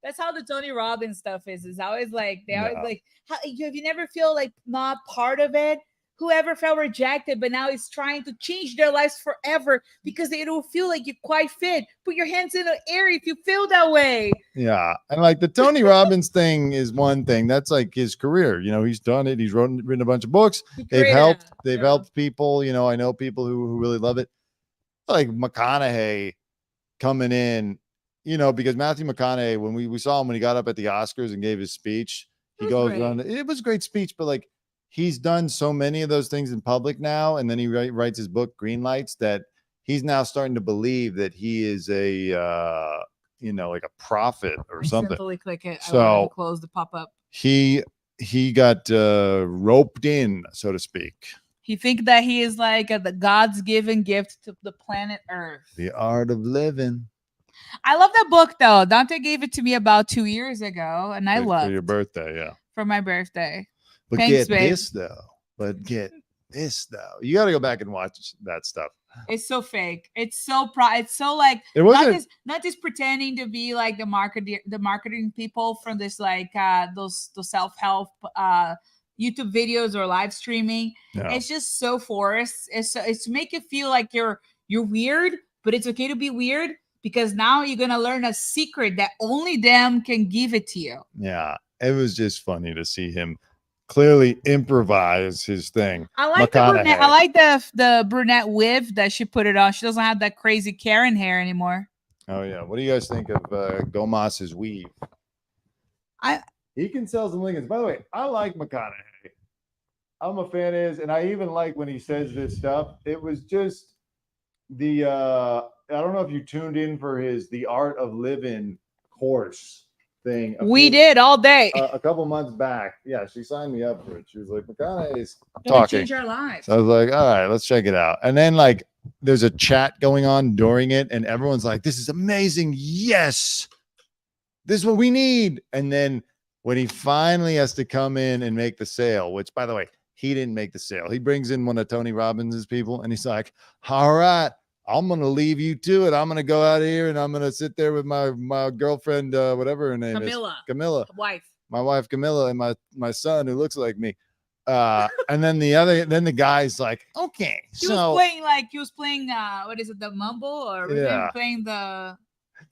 That's how the Tony Robbins stuff is. It's always like always like, if you never feel like not part of it, whoever felt rejected, but now is trying to change their lives forever because they don't feel like you quite fit. Put your hands in the air if you feel that way. Yeah. And like the Tony Robbins thing is one thing. That's like his career. He's done it. He's written a bunch of books. They've helped people. I know people who really love it. Like McConaughey coming in, because Matthew McConaughey, when we saw him when he got up at the Oscars and gave his speech, it was a great speech, but like, he's done so many of those things in public now, and then he writes his book Green Lights, that he's now starting to believe that he is a like a prophet or something. Simply click it. So I wanted to close the pop-up. He got roped in, so to speak. He think that he is like the God's given gift to the planet Earth. The Art of Living. I love that book though. Dante gave it to me about 2 years ago, and I love for your birthday, yeah. For my birthday. But Thanks, get this though. You got to go back and watch that stuff. It's so fake. It's so like it wasn't not just pretending to be like the marketing people from this like those self-help YouTube videos or live streaming. No. It's just so forced. It's to make you feel like you're weird, but it's okay to be weird because now you're gonna learn a secret that only them can give it to you. Yeah, it was just funny to see him clearly improvise his thing. I like the brunette. I like the brunette wig that she put it on. She doesn't have that crazy Karen hair anymore. Oh yeah. What do you guys think of Gomas's weave? He can sell some Lincolns. By the way, I like McConaughey. I'm a fan of his, and I even like when he says this stuff. It was just the I don't know if you tuned in for the Art of Living course thing. We did all day. A couple months back. Yeah, she signed me up for it. She was like, McConaughey's talking. Change our lives. So I was like, all right, let's check it out. And then like there's a chat going on during it, and everyone's like, this is amazing. Yes, this is what we need. And then when he finally has to come in and make the sale, which by the way, he didn't make the sale. He brings in one of Tony Robbins' people, and he's like, all right, I'm going to leave you to it. I'm going to go out here and I'm going to sit there with my girlfriend, whatever her name is. Camilla. Wife. My wife, Camilla, and my son who looks like me. And then the guy's like, okay. He was playing what is it, the mumble, or playing the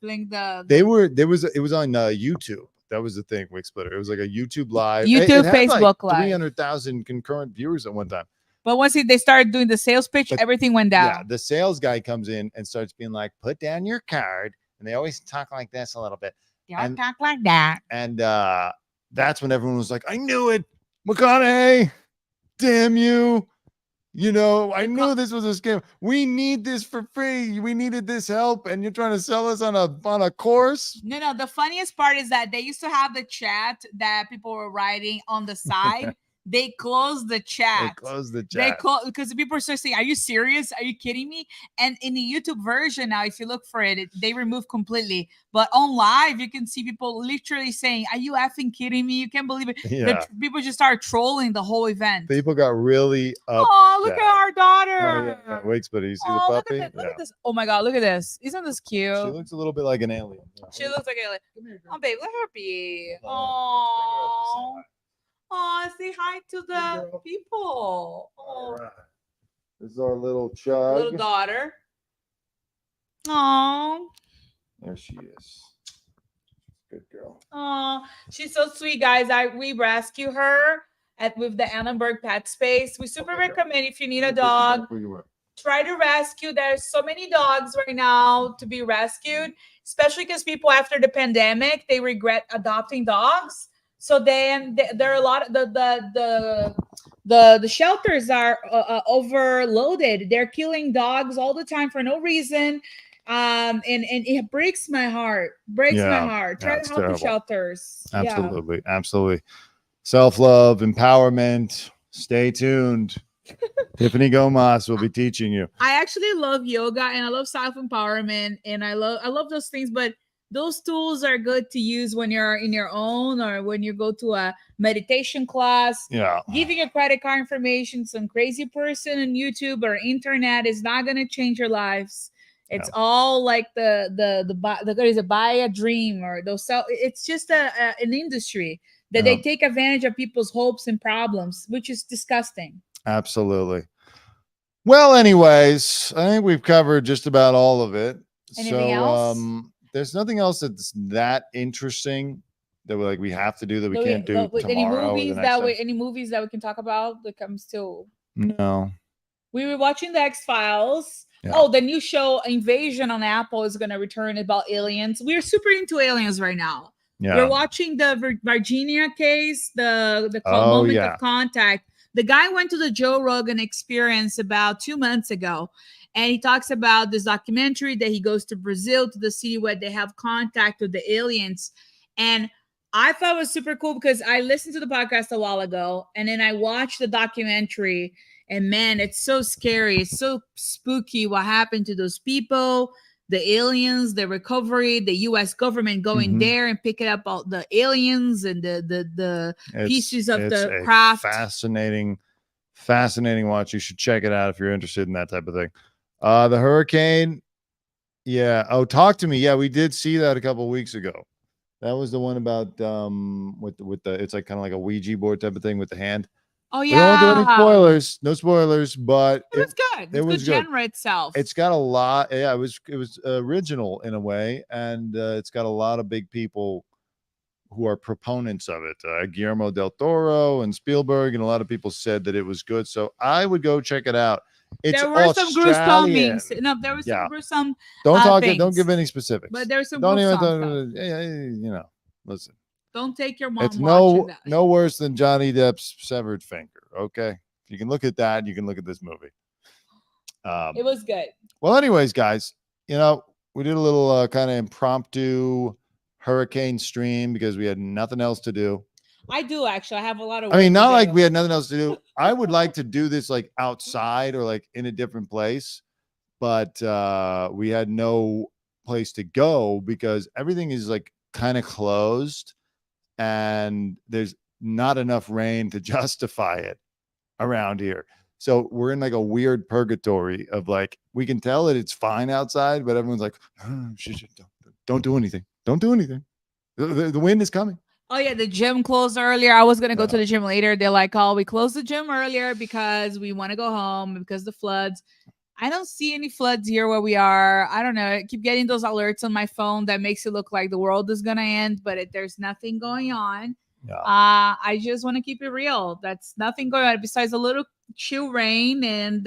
it was on YouTube. That was the thing, Wick Splitter. It was like a YouTube live. Facebook live. 300,000 concurrent viewers at one time. But once they started doing the sales pitch, everything went down. Yeah, the sales guy comes in and starts being like, put down your card. And they always talk like this a little bit. Don't talk like that. And that's when everyone was like, I knew it. McConaughey, damn you. I knew this was a scam. We need this for free. We needed this help. And you're trying to sell us on a course? No. The funniest part is that they used to have the chat that people were writing on the side. they closed the chat. They closed the chat. Because people are saying, "Are you serious? Are you kidding me?" And in the YouTube version now, if you look for it, they remove completely. But on live, you can see people literally saying, "Are you effing kidding me? You can't believe it." Yeah. People just started trolling the whole event. People got really upset. Oh, look at our daughter. Oh, yeah. Wakes, but you see the puppy? Look at this. Oh my God, look at this. Isn't this cute? She looks a little bit like an alien. She looks like an alien. Come here, girl. Oh, babe, let her be. Oh. Oh, say hi to the people. All right. This is our little Chug. Little daughter. Oh. There she is. Good girl. Oh, she's so sweet, guys. We rescue her with the Annenberg Pet Space. We super recommend if you need a dog, try to rescue. There's so many dogs right now to be rescued, especially because people after the pandemic, they regret adopting dogs. So then there are a lot of the shelters are overloaded. They're killing dogs all the time for no reason. And it breaks my heart. Try to help the shelters. Absolutely. Self-love, empowerment. Stay tuned. Tiffany Gomas will be teaching you. I actually love yoga and I love self-empowerment and I love those things, but those tools are good to use when you're in your own or when you go to a meditation class. Yeah. Giving your credit card information to some crazy person on YouTube or internet is not going to change your lives. It's all like the buy a dream or those. It's just an industry that they take advantage of people's hopes and problems, which is disgusting. Absolutely. Well, anyways, I think we've covered just about all of it. Anything else? There's nothing else that's that interesting that we have to do that we can't do tomorrow. Any movies that we can talk about that comes to? No. We were watching the X-Files. Yeah. Oh, the new show Invasion on Apple is going to return about aliens. We're super into aliens right now. Yeah. We're watching the Virginia case, the moment of contact. The guy went to the Joe Rogan Experience about 2 months ago. And he talks about this documentary that he goes to Brazil, to the city where they have contact with the aliens. And I thought it was super cool because I listened to the podcast a while ago and then I watched the documentary and man, it's so scary. It's so spooky what happened to those people, the aliens, the recovery, the U.S. government going there and picking up all the aliens and the pieces of the craft. Fascinating watch. You should check it out if you're interested in that type of thing. The hurricane. Yeah. Oh, Talk to Me. Yeah, we did see that a couple of weeks ago. That was the one about with the it's like kind of like a Ouija board type of thing with the hand. Oh yeah. We don't do any spoilers. No spoilers, but it was good. It was good genre itself. It's got a lot. Yeah, it was original in a way, and it's got a lot of big people who are proponents of it. Guillermo del Toro and Spielberg, and a lot of people said that it was good. So I would go check it out. There were some gruesome. No, there was some gruesome. Don't give any specifics. But there's some gruesome stuff. Listen. Don't take your mom. It's no worse than Johnny Depp's severed finger. Okay, if you can look at that, you can look at this movie. It was good. Well, anyways, guys, we did a little kind of impromptu hurricane stream because we had nothing else to do. I do actually. I have a lot of. Not like we had nothing else to do. I would like to do this like outside or like in a different place, but we had no place to go because everything is like kind of closed, and there's not enough rain to justify it around here. So we're in like a weird purgatory of like we can tell that it's fine outside, but everyone's like, don't do anything. Don't do anything. The wind is coming. Oh, yeah. The gym closed earlier. I was going to go to the gym later. They're like, oh, we closed the gym earlier because we want to go home because the floods. I don't see any floods here where we are. I don't know. I keep getting those alerts on my phone that makes it look like the world is going to end, but there's nothing going on. Yeah. I just want to keep it real. That's nothing going on besides a little chill rain and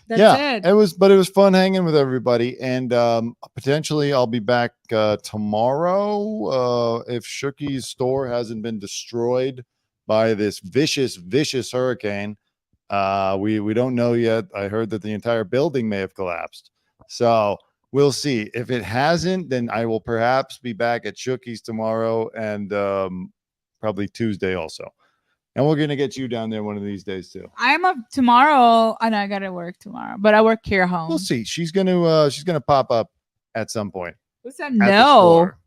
that's it. It was fun hanging with everybody, and potentially I'll be back tomorrow if Shookie's store hasn't been destroyed by this vicious hurricane. We don't know yet. I heard that the entire building may have collapsed, so we'll see. If it hasn't, then I will perhaps be back at Shookie's tomorrow and probably Tuesday also. And we're gonna get you down there one of these days too. I'm up tomorrow. I know I gotta work tomorrow, but I work here home. We'll see. She's gonna pop up at some point. Who said At the no? store.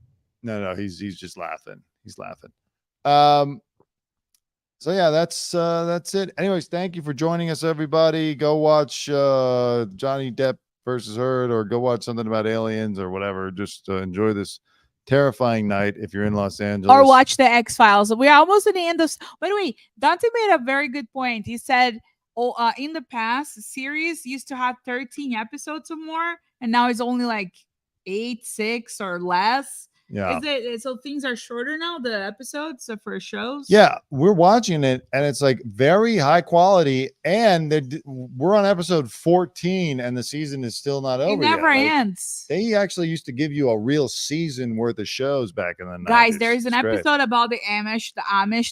No, he's just laughing. He's laughing. So yeah, that's it. Anyways, thank you for joining us, everybody. Go watch Johnny Depp versus Heard, or go watch something about aliens or whatever. Just enjoy this terrifying night if you're in Los Angeles. Or watch the X-Files. We're almost at the end of. By the way, Dante made a very good point. He said, in the past, series used to have 13 episodes or more, and now it's only like 8, 6, or less. Yeah. So things are shorter now, the episodes for shows? Yeah, we're watching it and it's like very high quality, and we're on episode 14 and the season is still not over. It never yet. ends. They actually used to give you a real season worth of shows back in the 90s. Guys, there is an episode about the Amish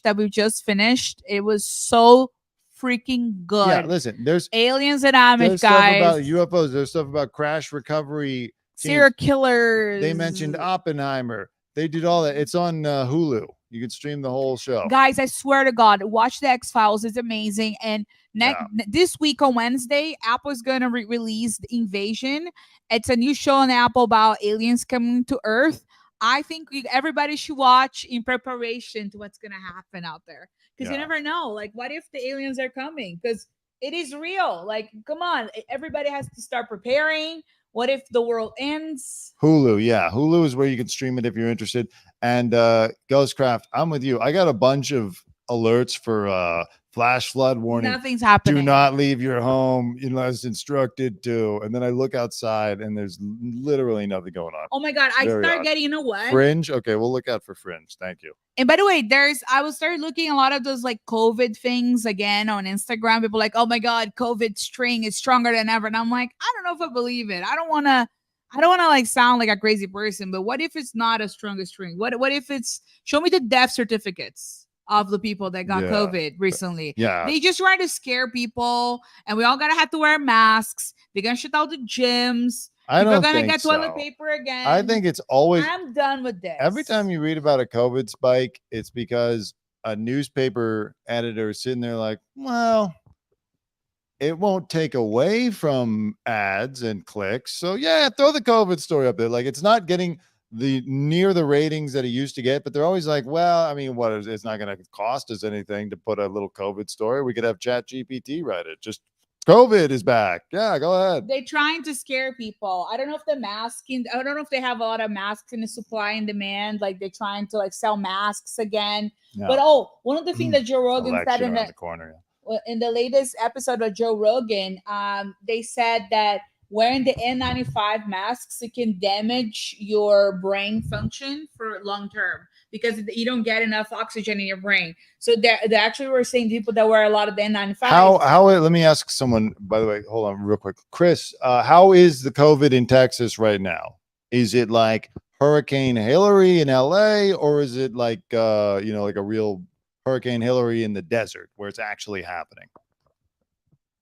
that we just finished. It was so freaking good. Yeah, listen, there's aliens and Amish, guys. Stuff about UFOs. There's stuff about crash recovery. Serial killers. They mentioned Oppenheimer. They did all that. It's on Hulu. You can stream the whole show. Guys, I swear to God, watch the X-Files. It's amazing. And this week on Wednesday, Apple is going to release The Invasion. It's a new show on Apple about aliens coming to Earth. I think everybody should watch in preparation to what's going to happen out there. Because you never know. Like, what if the aliens are coming? Because it is real. Like, come on. Everybody has to start preparing. What if the world ends? Hulu, yeah. Hulu is where you can stream it if you're interested. And Ghostcraft, I'm with you. I got a bunch of alerts for flash flood warning. Nothing's happening. Do not leave your home unless instructed to. And then I look outside and there's literally nothing going on. Oh my God. I start getting, you know what? Fringe? Okay, we'll look out for Fringe. Thank you. And by the way, I will start looking a lot of those like COVID things again on Instagram. People like, oh my God, COVID string is stronger than ever. And I'm like, I don't know if I believe it. I don't want to like sound like a crazy person, but what if it's not a strongest string? What if it's, show me the death certificates of the people that got COVID recently. Yeah. They just try to scare people, and we all gotta have to wear masks. They're gonna shut down the gyms. People are gonna get toilet paper again. I think it's always. I'm done with this. Every time you read about a COVID spike, it's because a newspaper editor is sitting there like, well, it won't take away from ads and clicks. So yeah, throw the COVID story up there. Like, it's not getting near the ratings that it used to get, but they're always like, well, I mean, it's not going to cost us anything to put a little COVID story. We could have ChatGPT write it. Just COVID is back. Yeah, go ahead. They're trying to scare people. I don't know if I don't know if they have a lot of masks in the supply and demand. Like, they're trying to like sell masks again. Yeah. But one of the things that Joe Rogan said in the corner, in the latest episode of Joe Rogan, they said that wearing the N95 masks, it can damage your brain function for long term because you don't get enough oxygen in your brain. So they actually were saying people that wear a lot of the N95. How? Let me ask someone. By the way, hold on real quick, Chris. How is the COVID in Texas right now? Is it like Hurricane Hilary in LA, or is it like like a real Hurricane Hilary in the desert where it's actually happening?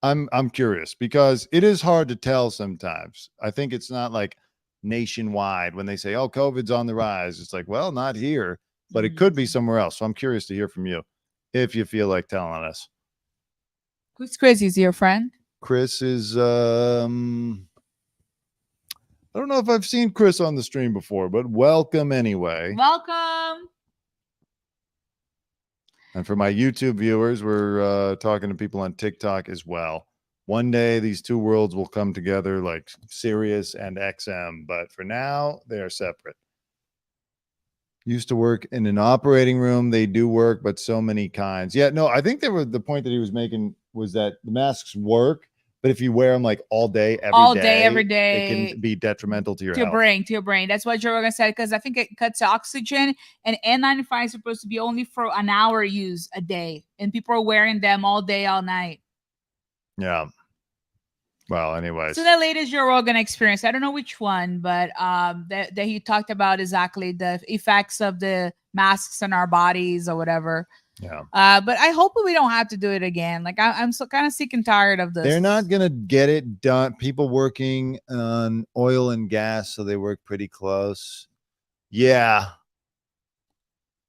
I'm curious because it is hard to tell sometimes. I think it's not like nationwide when they say, oh, COVID's on the rise. It's like, well, not here, but it could be somewhere else. So I'm curious to hear from you if you feel like telling us. Who's Chris? Is he your friend? Chris is, I don't know if I've seen Chris on the stream before, but welcome anyway. Welcome. And for my YouTube viewers, we're talking to people on TikTok as well. One day, these two worlds will come together like Sirius and XM. But for now, they are separate. Used to work in an operating room. They do work, but so many kinds. Yeah, no, I think the point that he was making was that the masks work. But if you wear them like all day, every day, it can be detrimental to your health. To your brain. That's what Joe Rogan said, because I think it cuts oxygen, and N95 is supposed to be only for an hour use a day, and people are wearing them all day, all night. Yeah. Well, anyways. So the latest Joe Rogan experience, I don't know which one, but that he talked about exactly the effects of the masks on our bodies or whatever. Yeah. But I hope we don't have to do it again. Like I'm so kind of sick and tired of this. They're not gonna get it done. People working on oil and gas, so they work pretty close. Yeah.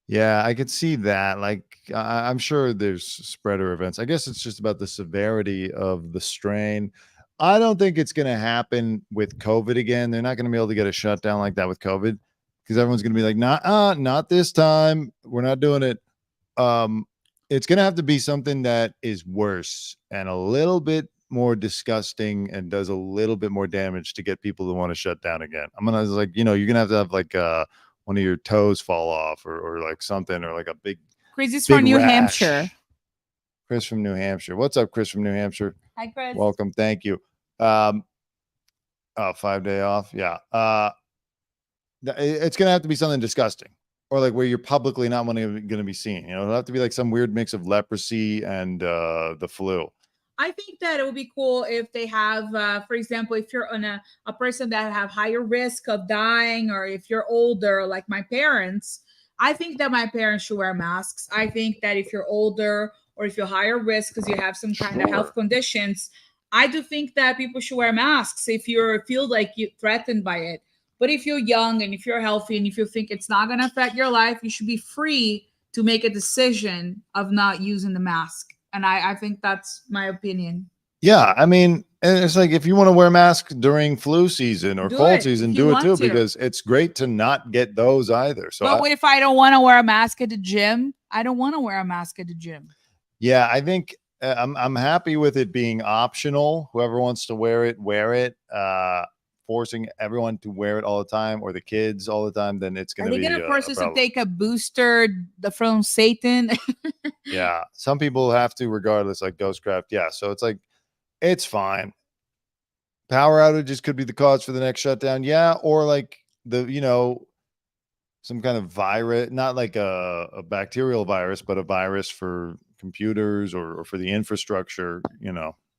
Yeah, I could see that. Like, I'm sure there's spreader events. I guess it's just about the severity of the strain. I don't think it's going to happen with COVID again. They're not going to be able to get a shutdown like that with COVID because everyone's going to be like, not this time. We're not doing it. It's going to have to be something that is worse and a little bit more disgusting and does a little bit more damage to get people to want to shut down again. I'm going to like, you're going to have like one of your toes fall off or like something or like a big Chris big from New rash. Hampshire. Chris from New Hampshire. What's up, Chris from New Hampshire? Hi, Chris. Welcome. Thank you. 5-day off. Yeah. It's going to have to be something disgusting or like where you're publicly not going to be seen. It'll have to be like some weird mix of leprosy and the flu. I think that it would be cool if they have, for example, if you're on a person that have higher risk of dying, or if you're older, like my parents, I think that my parents should wear masks. I think that if you're older or if you're higher risk because you have some kind of health conditions, I do think that people should wear masks if you feel like you're threatened by it. But if you're young and if you're healthy and if you think it's not going to affect your life, you should be free to make a decision of not using the mask. And I think that's my opinion. Yeah, I mean, it's like if you want to wear a mask during flu season or cold season, do it too, because it's great to not get those either. So, but what if I don't want to wear a mask at the gym? I don't want to wear a mask at the gym. Yeah, I think I'm happy with it being optional. Whoever wants to wear it, wear it. Forcing everyone to wear it all the time or the kids all the time, then it's going to be. Are they going to force us to take a booster from Satan? Yeah, some people have to, regardless, like Ghostcraft. Yeah, so it's like, it's fine. Power outages could be the cause for the next shutdown. Yeah, or like some kind of virus, not like a bacterial virus, but a virus for computers or for the infrastructure,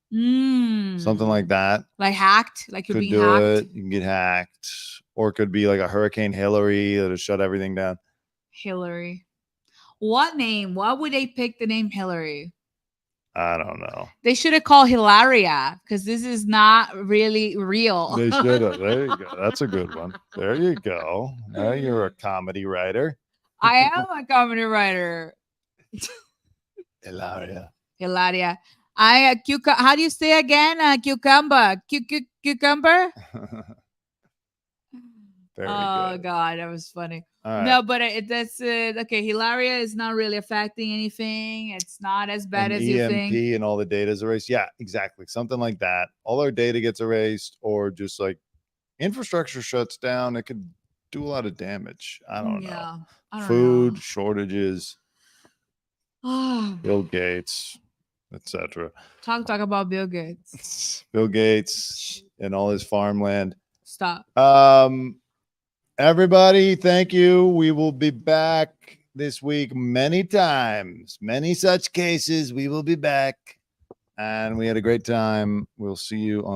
something like that. Like hacked? Like you're being hacked? hacked? You can get hacked. Or it could be like a Hurricane Hilary that'll shut everything down. Hilary. What name? Why would they pick the name Hilary? I don't know. They should have called Hilaria because this is not really real. They should have. There you go. That's a good one. There you go. Now you're a comedy writer. I am a comedy writer. Hilaria. Hilaria. How do you say again? Cucumber. Cucumber? Oh, God, that was funny. Right. No, but that's okay. Hilaria is not really affecting anything. It's not as bad as you think. EMP and all the data is erased. Yeah, exactly. Something like that. All our data gets erased, or just like infrastructure shuts down. It could do a lot of damage. I don't know. Food shortages. Bill Gates, etc. Talk about Bill Gates. Bill Gates and all his farmland. Stop. Everybody, thank you. We will be back this week many times, many such cases. We will be back, and we had a great time. We'll see you on the